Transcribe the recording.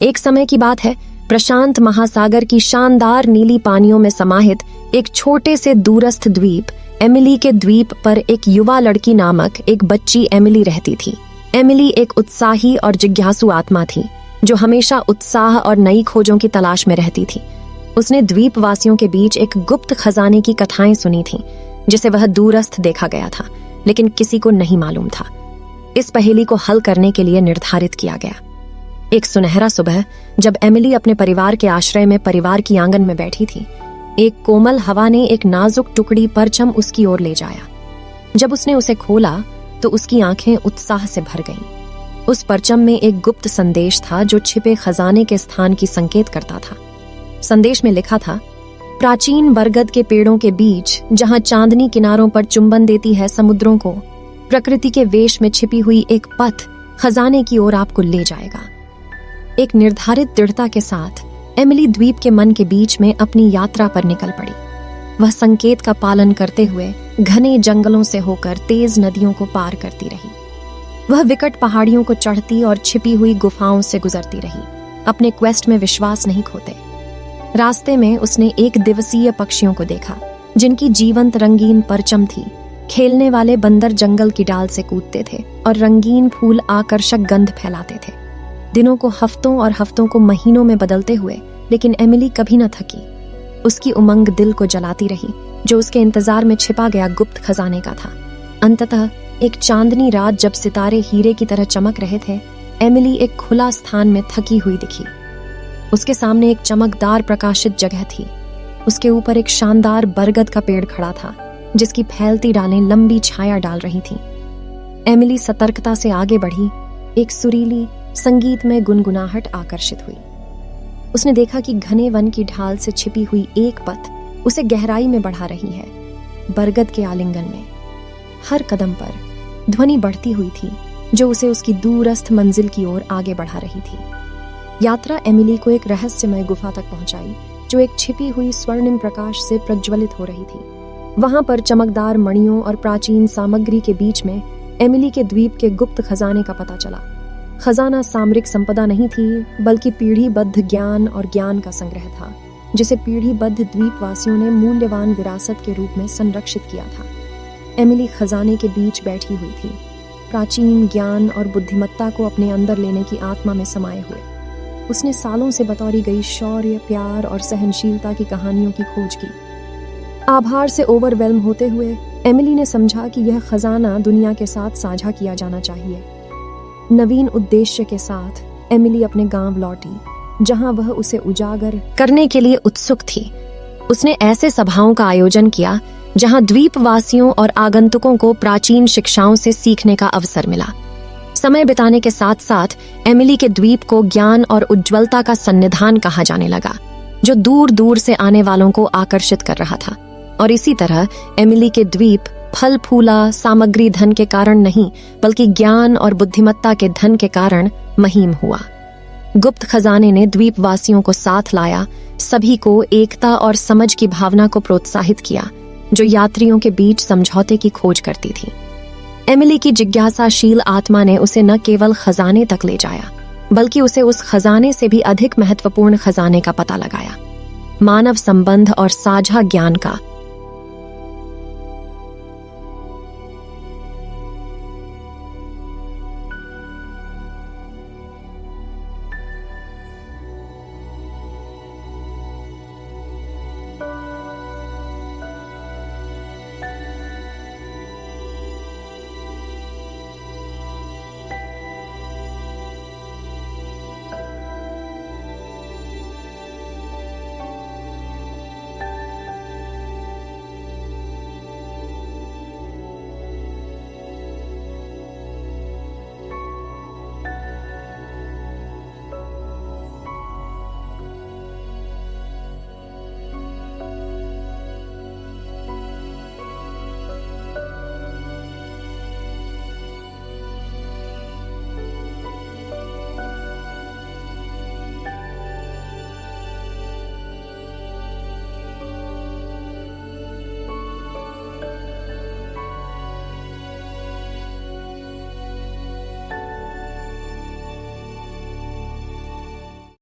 एक समय की बात है, प्रशांत महासागर की शानदार नीली पानियों में समाहित एक छोटे से दूरस्थ द्वीप एमिली के द्वीप पर एक युवा लड़की नामक एक बच्ची एमिली रहती थी। एमिली एक उत्साही और जिज्ञासु आत्मा थी जो हमेशा उत्साह और नई खोजों की तलाश में रहती थी। उसने द्वीपवासियों के बीच एक गुप्त खजाने की कथाएं सुनी थीं, जिसे वह दूरस्थ देखा गया था, लेकिन किसी को नहीं मालूम था। इस पहेली को हल करने के लिए निर्धारित किया गया। एक सुनहरा सुबह, जब एमिली अपने परिवार के आश्रय में परिवार की आंगन में बैठी थी, एक कोमल हवा ने एक नाजुक टुकड़ी परचम उसकी ओर ले जाया। जब उसने उसे खोला तो उसकी आंखें उत्साह से भर गईं। उस परचम में एक गुप्त संदेश था जो छिपे खजाने के स्थान की संकेत करता था। संदेश में लिखा था, प्राचीन बरगद के पेड़ों के बीच, जहां चांदनी किनारों पर चुंबन देती है समुद्रों को, प्रकृति के वेश में छिपी हुई एक पथ खजाने की ओर आपको ले जाएगा। एक निर्धारित दृढ़ता के साथ एमिली द्वीप के मन के बीच में अपनी यात्रा पर निकल पड़ी। वह संकेत का पालन करते हुए घने जंगलों से होकर तेज नदियों को पार करती रही। वह विकट पहाड़ियों को चढ़ती और छिपी हुई गुफाओं से गुजरती रही, अपने क्वेस्ट में विश्वास नहीं खोते। रास्ते में उसने एक दिवसीय पक्षियों को देखा, जिनकी जीवंत रंगीन परचम थी। खेलने वाले बंदर जंगल की डाल से कूदते थे और रंगीन फूल आकर्षक गंध फैलाते थे। दिनों को हफ्तों और हफ्तों को महीनों में बदलते हुए, लेकिन एमिली कभी न थकी। उसकी उमंग दिल को जलाती रही, जो उसके इंतजार में छिपा गया गुप्त खजाने का था। अंततः एक चांदनी रात, जब सितारे हीरे की तरह चमक रहे थे, एमिली एक खुला स्थान में थकी हुई दिखी। उसके सामने एक चमकदार प्रकाशित जगह थी। उसके ऊपर एक शानदार बरगद का पेड़ खड़ा था, जिसकी फैलती डालें लंबी छाया डाल रही थीं। एमिली सतर्कता से आगे बढ़ी। एक सुरीली संगीतमय गुनगुनाहट आकर्षित हुई। उसने देखा कि घने वन की ढाल से छिपी हुई एक पथ उसे गहराई में बढ़ा रही है, बरगद के आलिंगन में। हर कदम पर ध्वनि बढ़ती हुई थी, जो उसे उसकी दूरस्थ मंजिल की ओर आगे बढ़ा रही थी। यात्रा एमिली को एक रहस्यमय गुफा तक पहुंचाई, जो एक छिपी हुई स्वर्णिम प्रकाश से प्रज्वलित हो रही थी। वहां पर चमकदार मणियों और प्राचीन सामग्री के बीच में एमिली के द्वीप के गुप्त खजाने का पता चला। खजाना सामरिक संपदा नहीं थी, बल्कि पीढ़ीबद्ध ज्ञान और ज्ञान का संग्रह था, जिसे पीढ़ीबद्ध द्वीपवासियों ने मूल्यवान विरासत के रूप में संरक्षित किया था। एमिली खजाने के बीच बैठी हुई थी, प्राचीन ज्ञान और बुद्धिमत्ता को अपने अंदर लेने की आत्मा में समाये हुए। उसने सालों से बतौरी गई शौर्य, प्यार और सहनशीलता की कहानियों की खोज की। आभार से ओवरवेल्म होते हुए एमिली ने समझा कि यह खजाना दुनिया के साथ साझा किया जाना चाहिए। नवीन उद्देश्य के साथ एमिली अपने गांव लौटी, जहां वह उसे उजागर करने के लिए उत्सुक थी। उसने ऐसे सभाओं का आयोजन किया जहां द्वीपवासियों और आगंतुकों को प्राचीन शिक्षाओं से सीखने का अवसर मिला। समय बिताने के साथ साथ एमिली के द्वीप को ज्ञान और उज्ज्वलता का सन्निधान कहा जाने लगा, जो दूर दूर से आने वालों को आकर्षित कर रहा था। और इसी तरह एमिली के द्वीप फल फूला सामग्री धन के कारण नहीं, बल्कि ज्ञान और बुद्धिमत्ता के धन के कारण महीम हुआ। गुप्त खजाने ने द्वीपवासियों को साथ लाया, सभी को एकता और समझ की भावना को प्रोत्साहित किया, जो यात्रियों के बीच समझौते की खोज करती थी। एमिली की जिज्ञासाशील आत्मा ने उसे न केवल खजाने तक ले जाया, बल्कि उसे उस खजाने से भी अधिक महत्वपूर्ण खजाने का पता लगाया, मानव संबंध और साझा ज्ञान का,